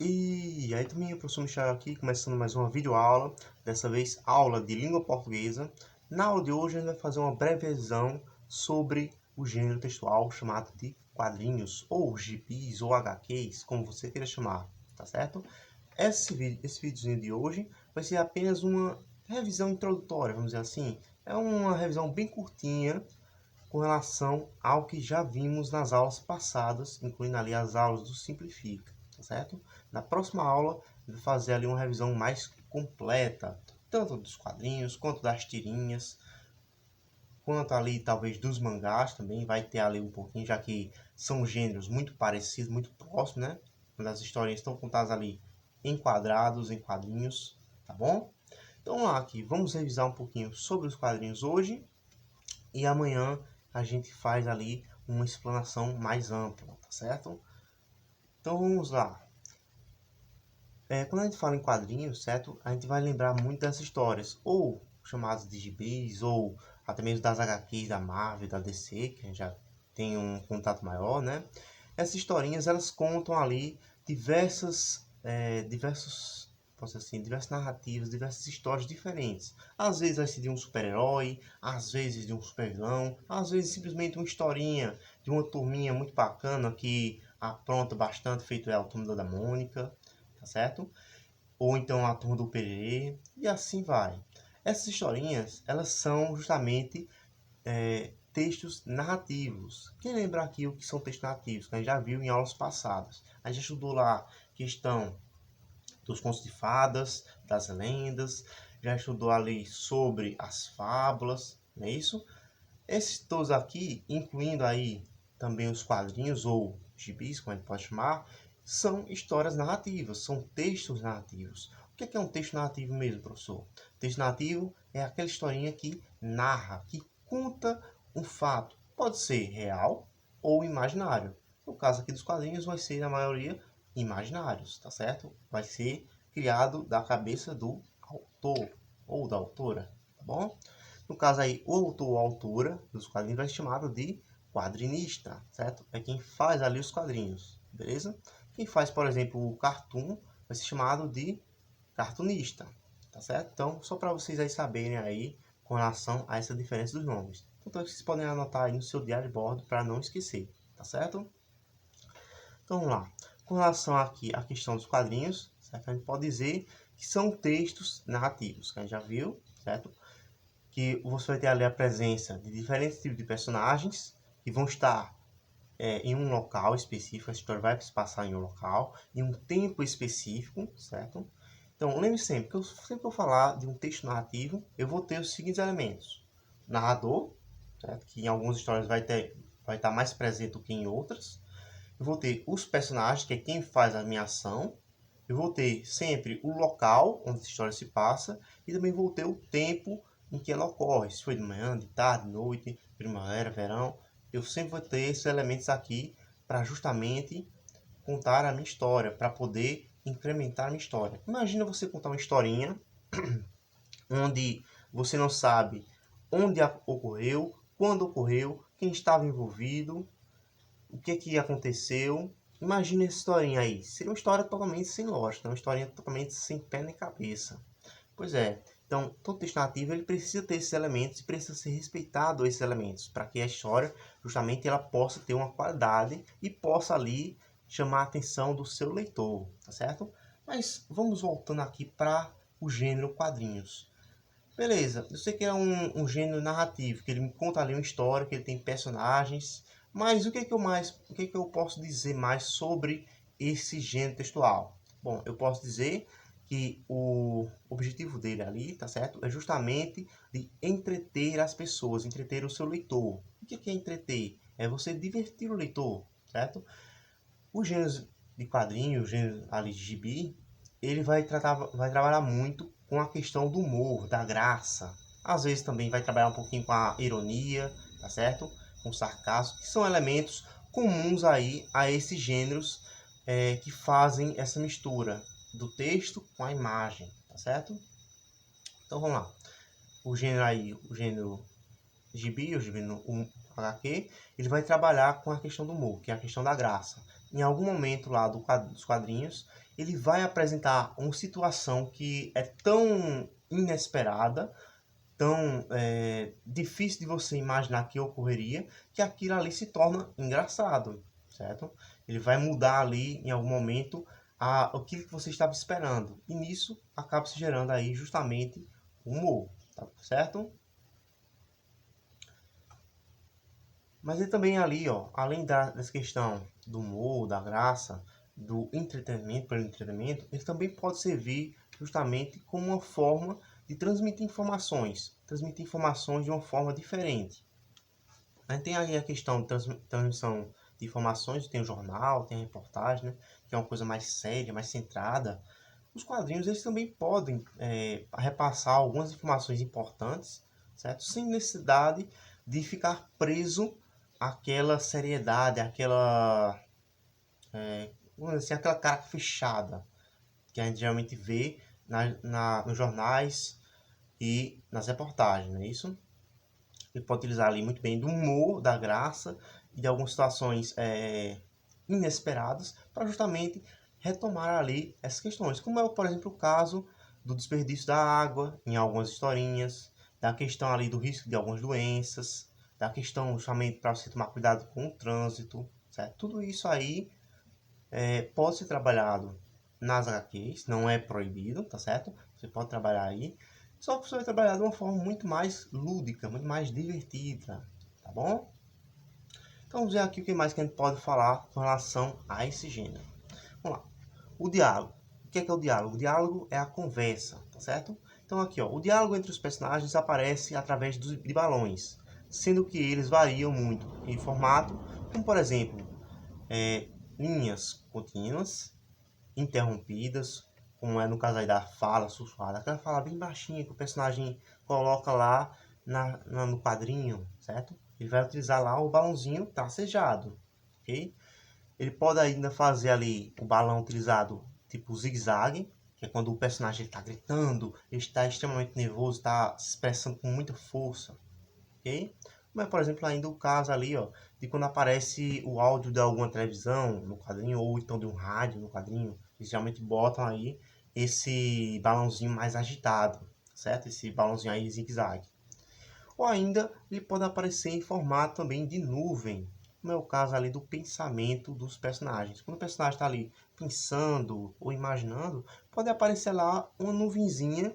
E aí também o professor Michel aqui, começando mais uma videoaula, dessa vez aula de língua portuguesa. Na aula de hoje a gente vai fazer uma breve revisão sobre o gênero textual chamado de quadrinhos, ou gibis, ou HQs, como você queira chamar, tá certo? Esse videozinho de hoje vai ser apenas uma revisão introdutória, vamos dizer assim. É uma revisão bem curtinha, com relação ao que já vimos nas aulas passadas, incluindo ali as aulas do Simplifica, tá certo? Na próxima aula, eu vou fazer ali uma revisão mais completa, tanto dos quadrinhos, quanto das tirinhas, quanto ali talvez dos mangás também, vai ter ali um pouquinho, já que são gêneros muito parecidos, muito próximos, né? Quando as historinhas estão contadas ali em quadrados, em quadrinhos, tá bom? Então vamos lá aqui, vamos revisar um pouquinho sobre os quadrinhos hoje e amanhã a gente faz ali uma explanação mais ampla, tá certo? Então vamos lá. Quando a gente fala em quadrinhos, certo? A gente vai lembrar muito dessas histórias, ou chamadas de gibis, ou até mesmo das HQs da Marvel, da DC, que a gente já tem um contato maior, né? Essas historinhas, elas contam ali posso dizer assim, diversas narrativas, diversas histórias diferentes. Às vezes vai ser de um super-herói, às vezes de um super-vilão, às vezes simplesmente uma historinha de uma turminha muito bacana que apronta bastante, feito é a Turma da Mônica, tá certo? Ou então a Turma do Pererê, e assim vai. Essas historinhas, elas são justamente textos narrativos. Quem lembra aqui o que são textos narrativos? Que a gente já viu em aulas passadas. A gente já estudou lá a questão dos contos de fadas, das lendas, já estudou ali sobre as fábulas, não é isso? Esses todos aqui, incluindo aí também os quadrinhos ou gibis, como a gente pode chamar, são histórias narrativas, são textos narrativos. O que é um texto narrativo mesmo, professor? Texto narrativo é aquela historinha que narra, que conta um fato. Pode ser real ou imaginário. No caso aqui dos quadrinhos, vai ser, na maioria, imaginários, tá certo? Vai ser criado da cabeça do autor ou da autora, tá bom? No caso aí, o autor ou autora dos quadrinhos vai ser chamado de quadrinista, certo? É quem faz ali os quadrinhos, beleza? Quem faz, por exemplo, o cartoon vai ser chamado de cartunista, tá certo? Então, só para vocês aí saberem aí com relação a essa diferença dos nomes. Então, vocês podem anotar aí no seu diário de bordo para não esquecer, tá certo? Então, vamos lá. Com relação aqui à questão dos quadrinhos, certo? A gente pode dizer que são textos narrativos, que a gente já viu, certo? Que você vai ter ali a presença de diferentes tipos de personagens que vão estar em um local específico, a história vai se passar em um local, em um tempo específico, certo? Então, lembre sempre que sempre que eu falar de um texto narrativo, eu vou ter os seguintes elementos. Narrador, certo? Que em algumas histórias vai estar mais presente do que em outras. Eu vou ter os personagens, que é quem faz a minha ação. Eu vou ter sempre o local onde a história se passa e também vou ter o tempo em que ela ocorre. Se foi de manhã, de tarde, de noite, primavera, verão. Eu sempre vou ter esses elementos aqui para justamente contar a minha história, para poder incrementar a minha história. Imagina você contar uma historinha onde você não sabe onde ocorreu, quando ocorreu, quem estava envolvido, o que aconteceu. Imagina essa historinha aí. Seria uma história totalmente sem lógica, uma historinha totalmente sem pé nem cabeça. Pois é. Então, todo texto narrativo ele precisa ter esses elementos e precisa ser respeitado esses elementos para que a história, justamente, ela possa ter uma qualidade e possa ali chamar a atenção do seu leitor, tá certo? Mas vamos voltando aqui para o gênero quadrinhos. Beleza, eu sei que é um gênero narrativo, que ele me conta ali uma história, que ele tem personagens, mas o que eu posso dizer mais sobre esse gênero textual? Bom, eu posso dizer que o objetivo dele ali, tá certo? É justamente de entreter as pessoas, entreter o seu leitor. O que é entreter? É você divertir o leitor, certo? O gênero de quadrinho, o gênero ali de gibi, ele vai trabalhar muito com a questão do humor, da graça. Às vezes também vai trabalhar um pouquinho com a ironia, tá certo? Com o sarcasmo, que são elementos comuns aí a esses gêneros que fazem essa mistura do texto com a imagem, tá certo? Então vamos lá. O gênero gibi, o gênero HQ, ele vai trabalhar com a questão do humor, que é a questão da graça. em algum momento lá dos quadrinhos, ele vai apresentar uma situação que é tão inesperada, tão difícil de você imaginar que ocorreria, que aquilo ali se torna engraçado, certo? Ele vai mudar ali em algum momento aquilo que você estava esperando. E nisso acaba se gerando aí justamente o humor, tá certo? Mas ele também ali, ó, além dessa questão do humor, da graça, do entretenimento, pelo entretenimento, ele também pode servir justamente como uma forma de transmitir informações de uma forma diferente. A gente tem aí a questão de transmissão de informações, tem o jornal, tem a reportagem, né, que é uma coisa mais séria, mais centrada. Os quadrinhos eles também podem repassar algumas informações importantes, certo? Sem necessidade de ficar preso àquela seriedade, vamos dizer assim, aquela cara fechada que a gente geralmente vê nos jornais e nas reportagens, não é isso? Ele pode utilizar ali muito bem do humor, da graça e de algumas situações inesperadas para justamente retomar ali essas questões, como é, por exemplo, o caso do desperdício da água em algumas historinhas, da questão ali do risco de algumas doenças, da questão justamente para você tomar cuidado com o trânsito, certo? Tudo isso aí pode ser trabalhado nas HQs, não é proibido, tá certo? Você pode trabalhar aí, só que você vai trabalhar de uma forma muito mais lúdica, muito mais divertida, tá bom? Então vamos ver aqui o que mais que a gente pode falar com relação a esse gênero. Vamos lá. O diálogo. O que é o diálogo? O diálogo é a conversa, tá certo? Então aqui, ó, o diálogo entre os personagens aparece através de balões, sendo que eles variam muito em formato, como por exemplo, linhas contínuas, interrompidas, como é no caso aí da fala sussurrada, aquela fala bem baixinha que o personagem coloca lá no quadrinho, certo? Ele vai utilizar lá o balãozinho tracejado, ok? Ele pode ainda fazer ali o balão utilizado tipo zigue-zague, que é quando o personagem está gritando, ele está extremamente nervoso, está se expressando com muita força, ok? Mas, por exemplo, ainda o caso ali, ó, de quando aparece o áudio de alguma televisão no quadrinho, ou então de um rádio no quadrinho, eles geralmente botam aí esse balãozinho mais agitado, certo? Esse balãozinho aí zigue-zague. Ou ainda, ele pode aparecer em formato também de nuvem, como é o caso ali do pensamento dos personagens. Quando o personagem está ali pensando ou imaginando, pode aparecer lá uma nuvenzinha,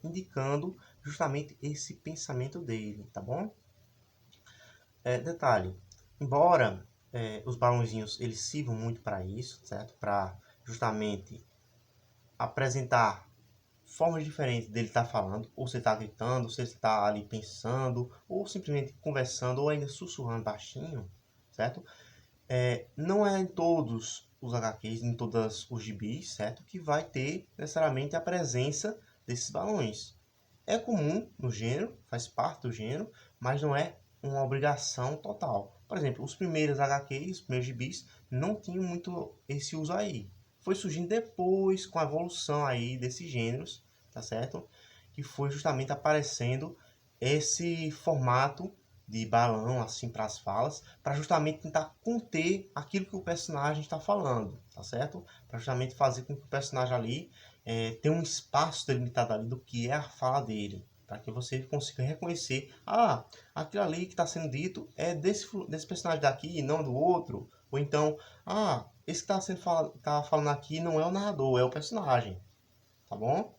indicando justamente esse pensamento dele, tá bom? Detalhe, embora os balãozinhos eles sirvam muito para isso, certo? Para justamente apresentar formas diferentes dele estar falando, ou você está gritando, ou você está ali pensando, ou simplesmente conversando, ou ainda sussurrando baixinho, certo? Não é em todos os HQs, em todos os gibis, certo? Que vai ter necessariamente a presença desses balões. É comum no gênero, faz parte do gênero, mas não é uma obrigação total. Por exemplo, os primeiros HQs, os primeiros gibis, não tinham muito esse uso aí. Foi surgindo depois, com a evolução aí desses gêneros, tá certo? Que foi justamente aparecendo esse formato de balão assim para as falas, para justamente tentar conter aquilo que o personagem está falando, tá certo? Para justamente fazer com que o personagem ali tenha um espaço delimitado ali do que é a fala dele, para que você consiga reconhecer, aquilo ali que está sendo dito é desse personagem daqui e não do outro, ou então, esse que tá falando aqui não é o narrador, é o personagem, tá bom?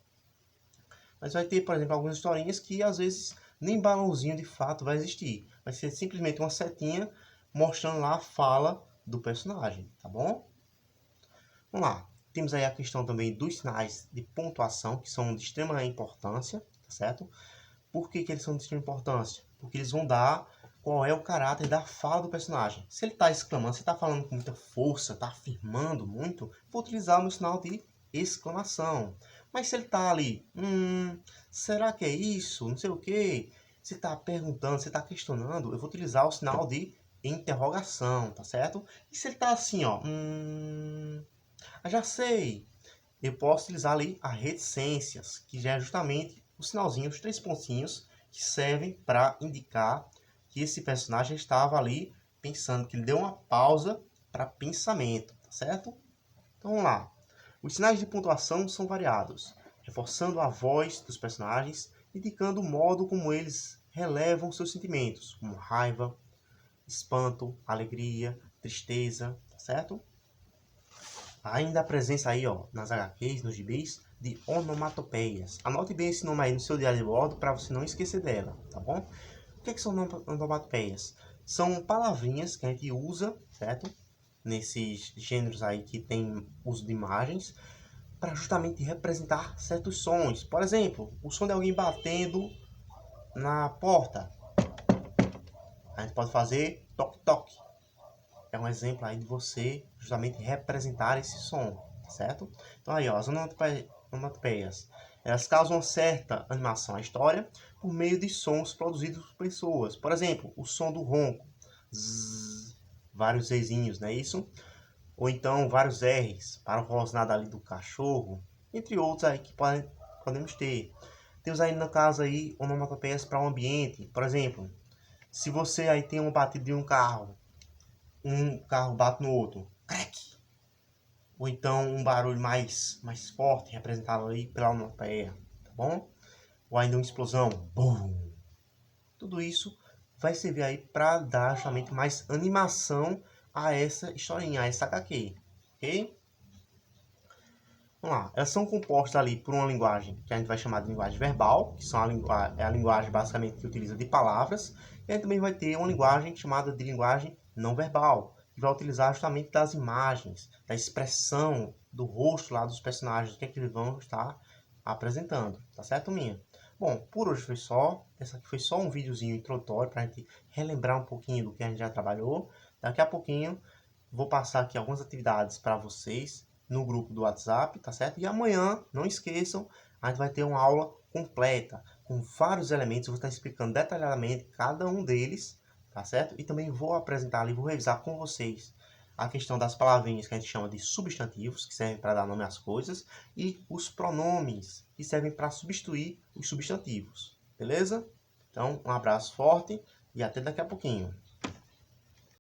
Mas vai ter, por exemplo, algumas historinhas que às vezes nem balãozinho de fato vai existir. Vai ser simplesmente uma setinha mostrando lá a fala do personagem, tá bom? Vamos lá. Temos aí a questão também dos sinais de pontuação, que são de extrema importância, tá certo? Por que eles são de extrema importância? Porque eles vão dar qual é o caráter da fala do personagem. Se ele está exclamando, se está falando com muita força, está afirmando muito, vou utilizar o meu sinal de exclamação. Mas se ele está ali, será que é isso? Não sei o que. Se está perguntando, se está questionando, eu vou utilizar o sinal de interrogação, tá certo? E se ele está assim, ó, já sei, eu posso utilizar ali a reticências, que já é justamente o sinalzinho, os três pontinhos que servem para indicar que esse personagem estava ali pensando, que ele deu uma pausa para pensamento, tá certo? Então vamos lá. Os sinais de pontuação são variados, reforçando a voz dos personagens, indicando o modo como eles relevam seus sentimentos, como raiva, espanto, alegria, tristeza, tá certo? Ainda a presença aí, ó, nas HQs, nos gibis, de onomatopeias. Anote bem esse nome aí no seu diário de bordo para você não esquecer dela, tá bom? O que são onomatopeias? São palavrinhas que a gente usa, certo? Nesses gêneros aí que tem uso de imagens, para justamente representar certos sons. Por exemplo, o som de alguém batendo na porta. A gente pode fazer toque-toque. É um exemplo aí de você justamente representar esse som, certo? Então aí, ó, as onomatopeias, elas causam uma certa animação à história por meio de sons produzidos por pessoas. Por exemplo, o som do ronco, zzz, vários Zzinhos, não é isso? Ou então vários R's para o rosnado ali do cachorro, entre outros aí que podemos ter. Temos aí no caso aí onomatopeias para o ambiente. Por exemplo, se você aí tem uma batida de um carro bate no outro, crack. Ou então um barulho mais forte, representado aí pela onomatopeia, tá bom? Ou ainda uma explosão, boom. Tudo isso vai servir aí para dar justamente mais animação a essa historinha, a essa HQ, ok? Vamos lá, elas são compostas ali por uma linguagem que a gente vai chamar de linguagem verbal, que é a linguagem basicamente que utiliza de palavras, e a gente também vai ter uma linguagem chamada de linguagem não verbal, que vai utilizar justamente das imagens, da expressão do rosto lá dos personagens, o que é que eles vão estar apresentando, tá certo, minha? Bom, por hoje foi só, essa aqui foi só um videozinho introdutório para a gente relembrar um pouquinho do que a gente já trabalhou. Daqui a pouquinho vou passar aqui algumas atividades para vocês no grupo do WhatsApp, tá certo? E amanhã, não esqueçam, a gente vai ter uma aula completa, com vários elementos, eu vou estar explicando detalhadamente cada um deles, tá certo? E também vou apresentar ali, vou revisar com vocês a questão das palavrinhas que a gente chama de substantivos, que servem para dar nome às coisas, e os pronomes, que servem para substituir os substantivos, beleza? Então, um abraço forte e até daqui a pouquinho.